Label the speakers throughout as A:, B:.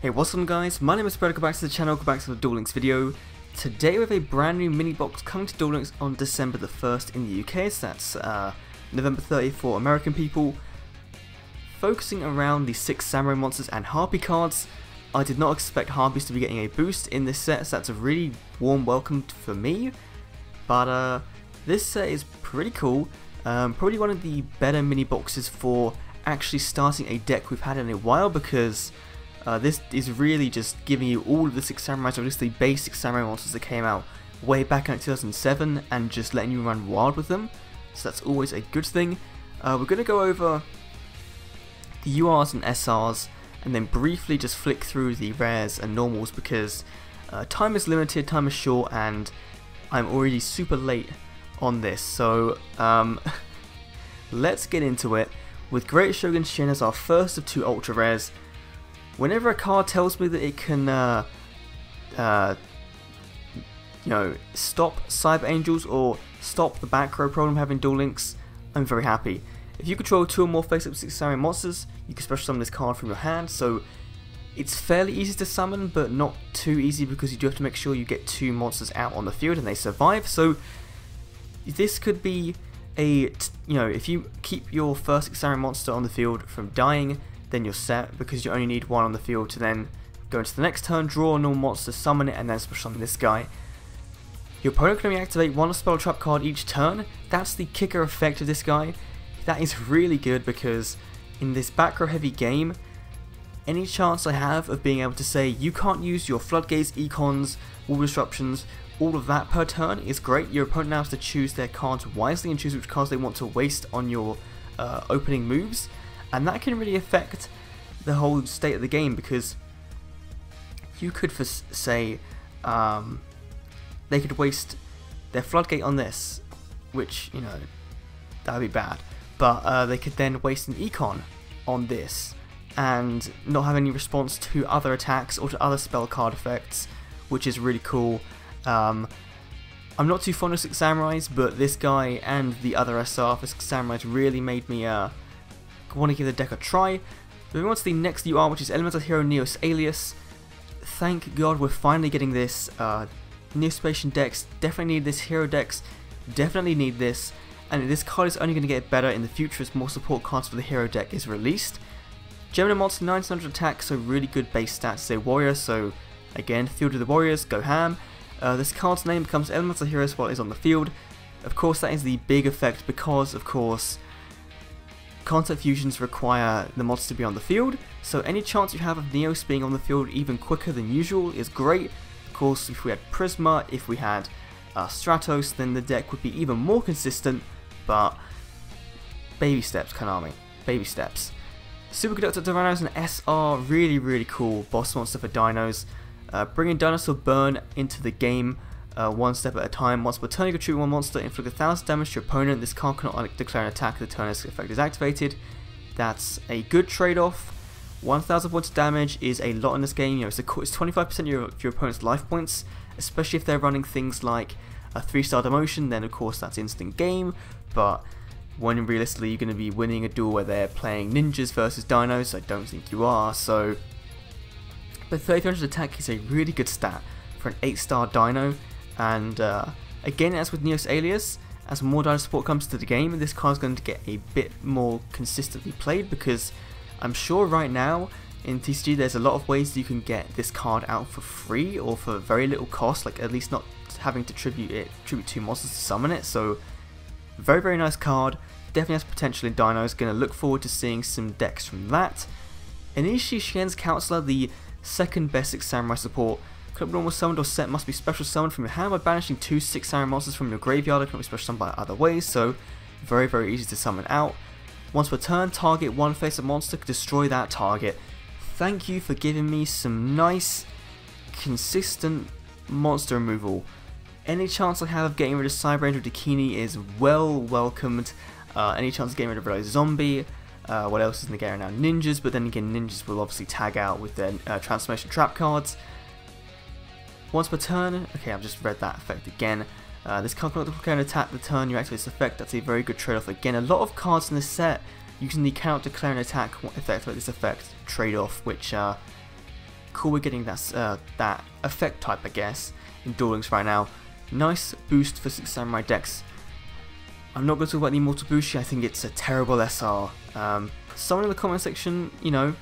A: Hey, what's up guys, my name is Brad, welcome back to the channel, welcome back to the Duel Links video. Today we have a brand new mini box coming to Duel Links on December the 1st in the UK, so that's November 30th for American people. Focusing around the 6 Samurai monsters and Harpie cards. I did not expect Harpies to be getting a boost in this set, so that's a really warm welcome for me. But this set is pretty cool, probably one of the better mini boxes for actually starting a deck we've had in a while, because this is really just giving you all of the 6 Samurais, or at least the basic Samurai monsters that came out way back in 2007, and just letting you run wild with them, so that's always a good thing. We're going to go over the URs and SRs, and then briefly just flick through the rares and normals, because time is limited, time is short, and I'm already super late on this, so let's get into it. With Great Shogun Shien as our first of 2 ultra rares. Whenever a card tells me that it can, stop Cyber Angels or stop the back row problem having Duel Links, I'm very happy. If you control 2 or more face-up 6 Samurai monsters, you can special summon this card from your hand, so it's fairly easy to summon, but not too easy, because you do have to make sure you get 2 monsters out on the field and they survive. So this could be a, if you keep your first 6 Samurai monster on the field from dying, then you're set, because you only need 1 on the field to then go into the next turn, draw a normal monster, summon it, and then special summon this guy. Your opponent can only activate 1 spell trap card each turn. That's the kicker effect of this guy. That is really good, because in this back row heavy game, any chance I have of being able to say you can't use your floodgates, econs, wall disruptions, all of that per turn is great. Your opponent now has to choose their cards wisely and choose which cards they want to waste on your opening moves. And that can really affect the whole state of the game, because you could say they could waste their floodgate on this, which, that would be bad. But they could then waste an econ on this and not have any response to other attacks or to other spell card effects, which is really cool. I'm not too fond of 6 Samurais, but this guy and the other SR for 6 Samurais really made me want to give the deck a try. Moving on to the next UR, which is Elemental Hero Neos Alias. Thank God we're finally getting this. Neospatian decks definitely need this, hero decks definitely need this, and this card is only going to get better in the future as more support cards for the hero deck is released. Gemini monster 1900 attack, so really good base stats as a warrior, so again, field of the warriors, go ham. This card's name becomes Elemental Heroes while it is on the field. Of course, that is the big effect, because of course concept fusions require the monster to be on the field, so any chance you have of Neos being on the field even quicker than usual is great. Of course, if we had Prisma, if we had Stratos, then the deck would be even more consistent, but baby steps, Konami, baby steps. Superconductor Dinos and SR, really cool boss monster for dinos. Bringing Dinosaur Burn into the game one step at a time. Once per turn, you can choose 1 monster, inflict 1000 damage to your opponent. This card cannot declare an attack if the turn effect is activated. That's a good trade-off. 1000 points of damage is a lot in this game. It's 25% of your opponent's life points, especially if they're running things like a 3-star demotion. Then of course that's instant game. But when realistically you're going to be winning a duel where they're playing ninjas versus dinos, I don't think you are. So, but 3300 attack is a really good stat for an 8-star dino. And again, as with Neos Alias, as more dino support comes to the game, this card is going to get a bit more consistently played, because I'm sure right now in TCG there's a lot of ways you can get this card out for free or for very little cost, like at least not having to tribute 2 monsters to summon it. So very nice card, definitely has potential in dinos. Going to look forward to seeing some decks from that. Inishi Shien's Counselor, the second best 6 Samurai support. Could normal summoned or set must be special summoned from your hand by banishing 2 6 Samurai monsters from your graveyard. It cannot be special summoned by other ways, so very easy to summon out. Once per turn, target 1 face-up monster, destroy that target. Thank you for giving me some nice, consistent monster removal. Any chance I have of getting rid of Cyber Angel Dakini is well welcomed. Any chance of getting rid of Realize Zombie. What else is in the game right now? Ninjas, but then again, ninjas will obviously tag out with their transformation trap cards. Once per turn, okay, I've just read that effect again. This card cannot declare an attack the turn you activate this effect. That's a very good trade-off. Again, a lot of cards in this set using the cannot declare an attack if they activate this effect trade-off, which cool we're getting that effect type, I guess, in Duel Links right now. Nice boost for Six Samurai decks. I'm not going to talk about the Immortal Bushi, I think it's a terrible SR. Someone in the comment section, you know,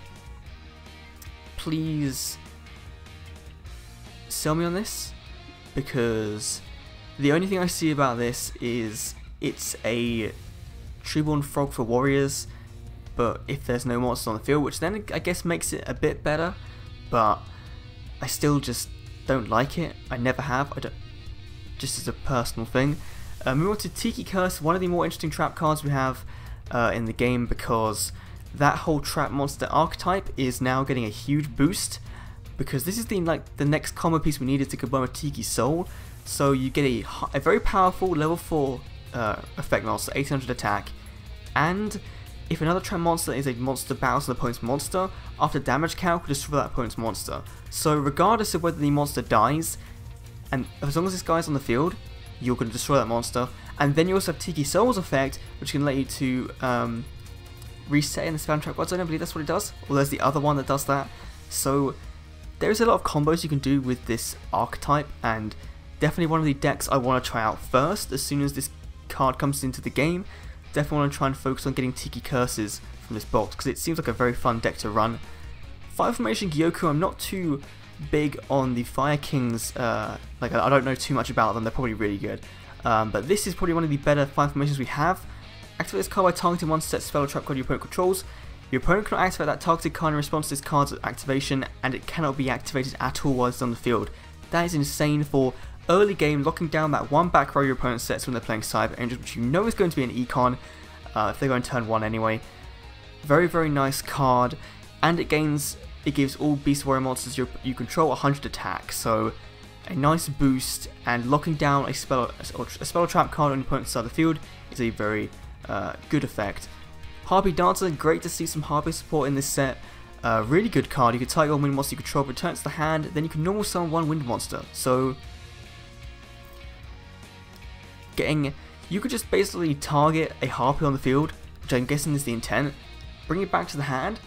A: please sell me on this, because the only thing I see about this is it's a Treeborn Frog for warriors, but if there's no monsters on the field, which then I guess makes it a bit better, but I still just don't like it. I never have. I don't. Just as a personal thing. Moving on to Tiki Curse, one of the more interesting trap cards we have in the game, because that whole trap monster archetype is now getting a huge boost, because this is the next combo piece we needed to combine with Tiki Soul. So you get a very powerful level 4 effect monster, 1800 attack, and if another trap monster is a monster battles an opponent's monster, after damage calc, destroy that opponent's monster. So regardless of whether the monster dies, and as long as this guy's on the field, you're going to destroy that monster. And then you also have Tiki Soul's effect, which can let you to reset in the spam trap cards. I don't believe that's what it does, or there's the other one that does that. So there's a lot of combos you can do with this archetype, and definitely one of the decks I want to try out first as soon as this card comes into the game. Definitely want to try and focus on getting Tiki Curses from this box, because it seems like a very fun deck to run. Fire Formation Gyokkou, I'm not too big on the Fire Kings, like I don't know too much about them, they're probably really good. But this is probably one of the better Fire Formations we have. Activate this card by targeting one set spell or trap card your opponent controls. Your opponent cannot activate that targeted card in response to this card's activation, and it cannot be activated at all while it's on the field. That is insane for early game, locking down that one back row your opponent sets when they're playing Cyber Angels, which you know is going to be an econ, if they're going to turn 1 anyway. Very, very nice card, and it gives all Beast Warrior monsters you control 100 attack, so a nice boost, and locking down a spell or trap card on your opponent's side of the field is a very good effect. Harpie Dancer, great to see some Harpie support in this set. Really good card. You can target one wind monster you control, return it to the hand, then you can normal summon one wind monster. So you could just basically target a Harpie on the field, which I'm guessing is the intent, bring it back to the hand,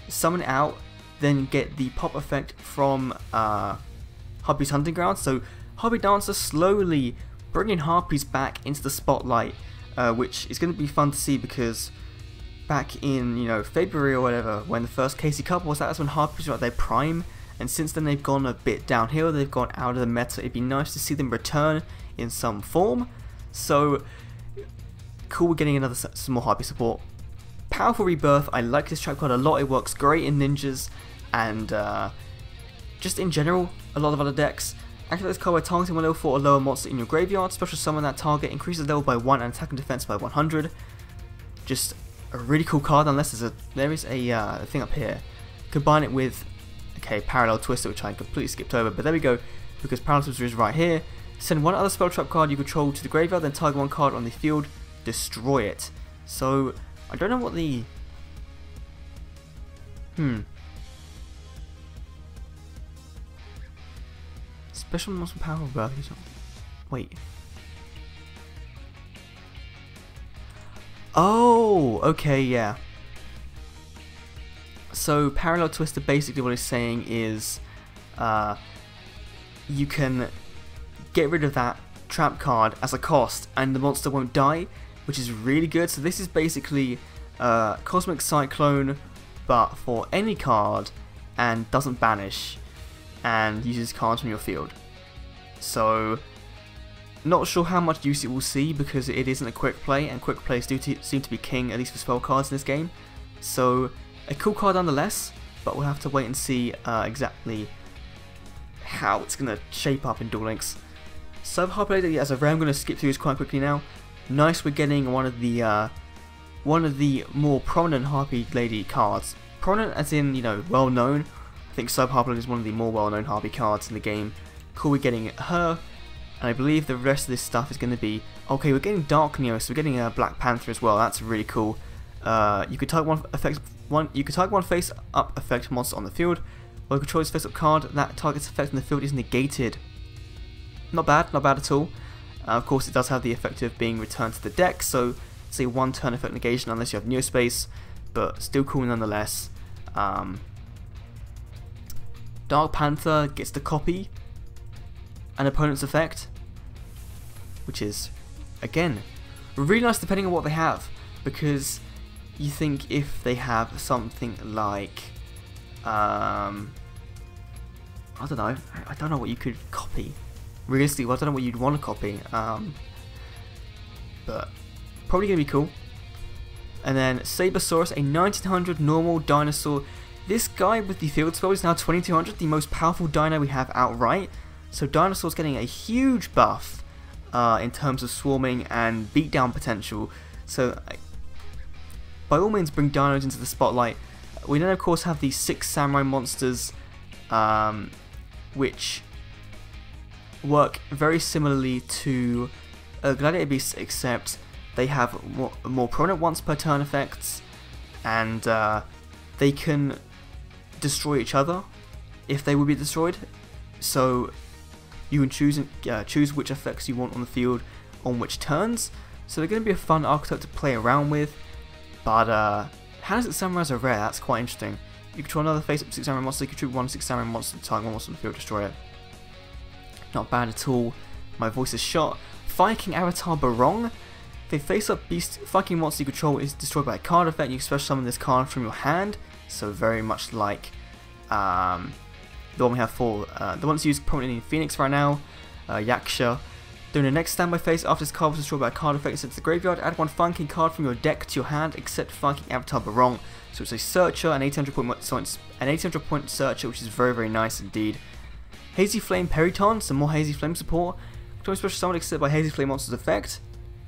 A: summon it out, then get the pop effect from Harpie's Hunting Ground. So Harpie Dancer slowly bringing Harpies back into the spotlight, which is going to be fun to see, because back in February or whatever, when the first KC Cup was, that's when Harpies were at their prime, and since then they've gone a bit downhill, they've gone out of the meta. It'd be nice to see them return in some form. So cool, we're getting some more Harpie support. Powerful Rebirth, I like this trap card a lot, it works great in ninjas, and just in general, a lot of other decks. Activate this card by targeting one level 4 or lower monster in your graveyard, special summon that target, increases level by 1 and attack and defense by 100. Just a really cool card, unless there is a thing up here. Combine it with, okay, Parallel Twister, which I completely skipped over, but there we go, because Parallel Twister is right here. Send one other spell trap card you control to the graveyard, then target one card on the field, destroy it. So I don't know what the special monster power abilities. Wait. Oh, okay, yeah. So Parallel Twister, basically what it's saying is you can get rid of that trap card as a cost and the monster won't die, which is really good. So this is basically Cosmic Cyclone, but for any card, and doesn't banish, and uses cards from your field. So not sure how much use it will see, because it isn't a quick play, and quick plays do seem to be king, at least for spell cards in this game. So a cool card nonetheless, but we'll have to wait and see exactly how it's going to shape up in Duel Links. So Harpie Lady as a rare, I'm going to skip through this quite quickly now. Nice, we're getting one of the more prominent Harpie Lady cards. Prominent as in, well known. I think Sub Harpie Lady is one of the more well known Harpie cards in the game. Cool, we're getting her, and I believe the rest of this stuff is going to be, okay, we're getting Dark Neo, so we're getting a Black Panther as well. That's really cool. You could target one face up effect monster on the field. While you control this face up card, that target's effect on the field is negated. Not bad at all. Of course, it does have the effect of being returned to the deck, so it's a one turn effect negation unless you have Neo Space, but still cool nonetheless. Dark Panther gets to copy an opponent's effect, which is, again, really nice depending on what they have, because you think if they have something like, I don't know what you could copy. Realistically, well, I don't know what you'd want to copy, but probably going to be cool. And then Sabersaurus, a 1900 normal dinosaur. This guy with the field spell is now 2200, the most powerful dino we have outright. So Dinosaur's getting a huge buff in terms of swarming and beatdown potential. So by all means bring dinos into the spotlight. We then of course have the 6 samurai monsters, which work very similarly to Gladiator Beasts, except they have more prominent once per turn effects, and they can destroy each other if they will be destroyed. So you can choose which effects you want on the field on which turns. So they're going to be a fun archetype to play around with. But how does it Samurais are rare? That's quite interesting. You control another face-up 6 samurai monster. You control 1 6 samurai monster to target 1 monster on the field, destroy it. Not bad at all. My voice is shot. Fire King Avatar Barong. If a face-up beast fucking monster you control is destroyed by a card effect, you can special summon this card from your hand. So very much like the one we have for the ones used prominently in Phoenix right now, Yaksha. During the next standby phase, after this card was destroyed by a card effect sent to the graveyard, add 1 Fire King card from your deck to your hand, except Fire King Avatar Barong. So it's a searcher, an 800 point searcher, which is very, very nice indeed. Hazy Flame Periton, some more Hazy Flame support. Control special summon except by Hazy Flame monster's effect.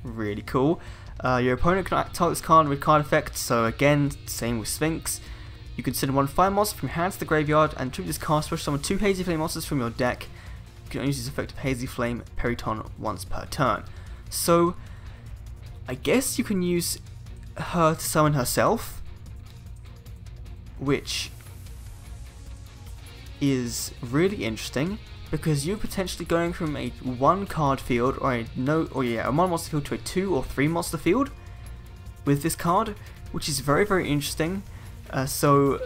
A: Really cool. Your opponent can target this card with card effect, so again, same with Sphinx. You can send 1 fire monster from your hand to the graveyard and tribute this card, special summon 2 Hazy Flame monsters from your deck. You can only use this effect of Hazy Flame Periton once per turn. So, I guess you can use her to summon herself, which is really interesting because you're potentially going from a 1 card field or a 1 monster field to a 2 or 3 monster field with this card, which is very, very interesting. So,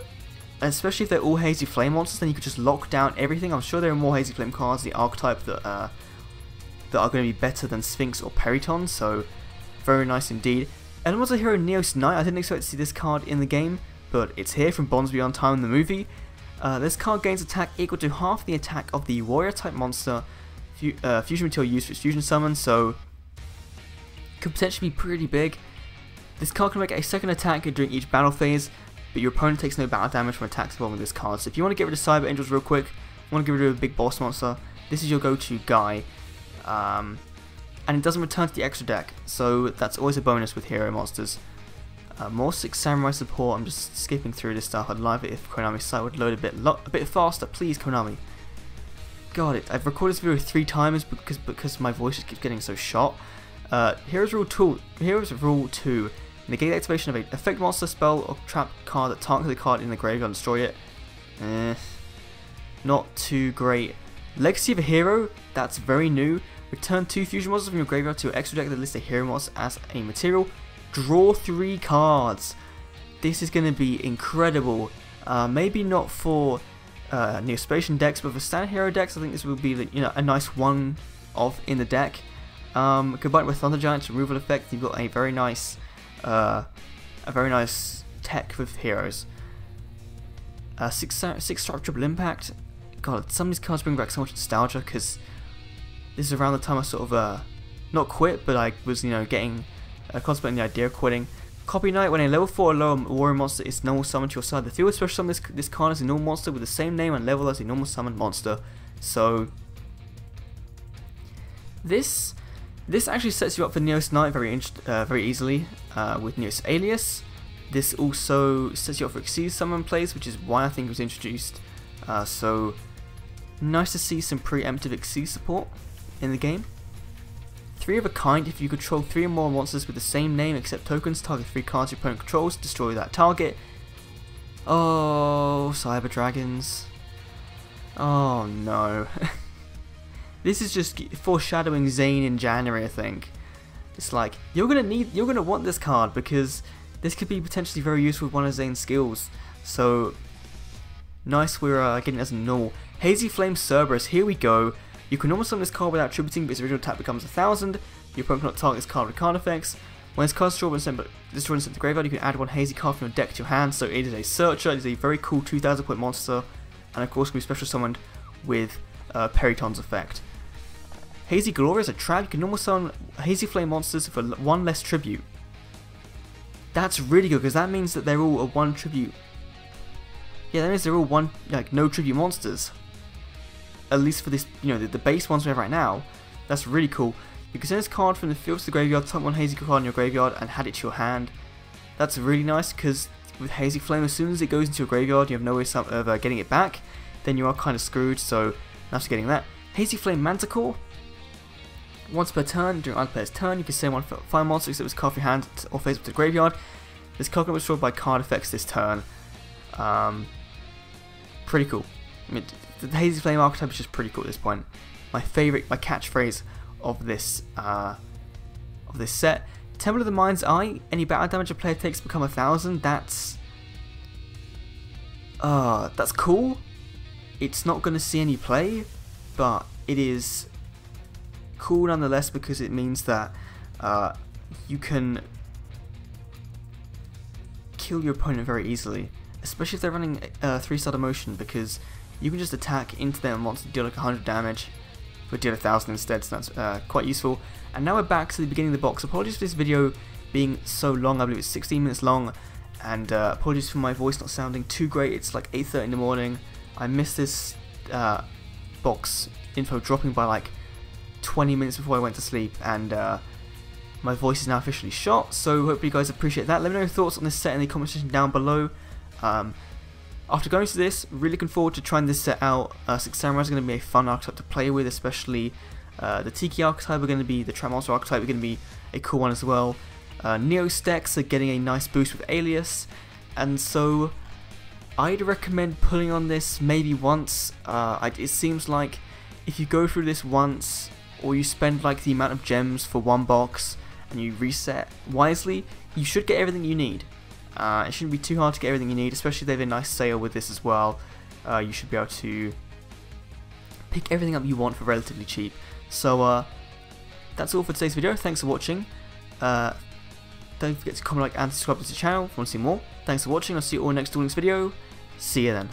A: especially if they're all Hazy Flame monsters, then you could just lock down everything. I'm sure there are more Hazy Flame cards, the archetype that are going to be better than Sphinx or Periton, so very nice indeed. Elemental Hero Neos Knight, I didn't expect to see this card in the game, but it's here from Bonds Beyond Time in the movie. This card gains attack equal to half the attack of the warrior type monster fusion material used for its fusion summon, so could potentially be pretty big. This card can make a second attack during each battle phase, but your opponent takes no battle damage from attacks involving this card. So if you want to get rid of Cyber Angels real quick, want to get rid of a big boss monster, this is your go-to guy. And it doesn't return to the extra deck, so that's always a bonus with hero monsters. More 6 samurai support. I'm just skipping through this stuff. I'd love it if Konami's site would load a bit faster, please Konami. Got it. I've recorded this video 3 times because my voice just keeps getting so shot. Heroes Rule 2. Negate the activation of an effect monster, spell, or trap card that targets the card in the graveyard and destroy it. Not too great. Legacy of a Hero, that's very new. Return 2 fusion monsters from your graveyard to your extra deck that lists a hero monster as a material. Draw 3 cards. This is going to be incredible. Maybe not for Neospatian decks, but for standard hero decks, I think this will be a nice one of in the deck. Combined with Thunder Giant's removal effect, you've got a very nice tech with heroes. 6 Strike Triple Impact. God, some of these cards bring back so much nostalgia because this is around the time I sort of not quit, but I was getting contemplating the idea of quitting. Copy Knight, when a level 4 or lower warrior monster is normal summoned to your side, the field special summon this card as a normal monster with the same name and level as a normal summoned monster. So this actually sets you up for Neos Knight very easily with Neos Alias. This also sets you up for Xyz summon plays, which is why I think it was introduced. So nice to see some preemptive Xyz support in the game. 3 of a kind, if you control 3 or more monsters with the same name except tokens, target 3 cards your opponent controls, destroy that target. Oh, Cyber Dragons. Oh no. This is just foreshadowing Zane in January, I think. It's like, you're gonna want this card because this could be potentially very useful with one of Zane's skills. So Nice, we're getting it as a normal. Hazy Flame Cerberus, here we go. You can normal summon this card without tributing, but its original attack becomes 1000. Your opponent cannot target this card with card effects. When this card is destroyed and sent to the graveyard, you can add one Hazy card from your deck to your hand. So it is a searcher, it is a very cool 2000 point monster, and of course can be special summoned with Periton's effect. Hazy Glory is a trap. You can normal summon Hazy Flame monsters for 1 less tribute. That's really good because that means that they're all a 1 tribute. Yeah, that means they're all no tribute monsters. At least for this, the base ones we have right now. That's really cool. You can send this card from the field to the graveyard, summon one Hazy card in your graveyard, and add it to your hand. That's really nice because with Hazy Flame, as soon as it goes into your graveyard, you have no way of getting it back. Then you are kind of screwed. So nice for getting that. Hazy Flame Manticore. Once per turn, during other player's turn, you can send one fire monster except with card from your hand or face up to the graveyard. This card can be destroyed by card effects this turn. Pretty cool. I mean, the Hazy Flame archetype is just pretty cool at this point. My catchphrase of this set. Temple of the Mind's Eye. Any battle damage a player takes become 1000. That's cool. It's not going to see any play, but it is cool nonetheless because it means that you can kill your opponent very easily, especially if they're running 3-star motion, because you can just attack into their monster, deal like 100 damage, but deal 1000 instead, so that's quite useful. And now we're back to the beginning of the box. Apologies for this video being so long, I believe it's 16 minutes long, and apologies for my voice not sounding too great. It's like 8:30 in the morning. I missed this box info dropping by like 20 minutes before I went to sleep, and my voice is now officially shot, so hopefully you guys appreciate that. Let me know your thoughts on this set in the comment section down below. After going through this, really looking forward to trying this set out. Six Samurai is going to be a fun archetype to play with, especially the Tiki archetype are going to be, the Trap Monster archetype are going to be a cool one as well. Neo Stacks are getting a nice boost with Alias, and so I'd recommend pulling on this maybe once. It seems like if you go through this once, or you spend like the amount of gems for one box, and you reset wisely, you should get everything you need. It shouldn't be too hard to get everything you need, especially if they have a nice sale with this as well. You should be able to pick everything up you want for relatively cheap. So that's all for today's video. Thanks for watching. Don't forget to comment, like, and subscribe to the channel if you want to see more. Thanks for watching. I'll see you all in the next Duel Links video. See you then.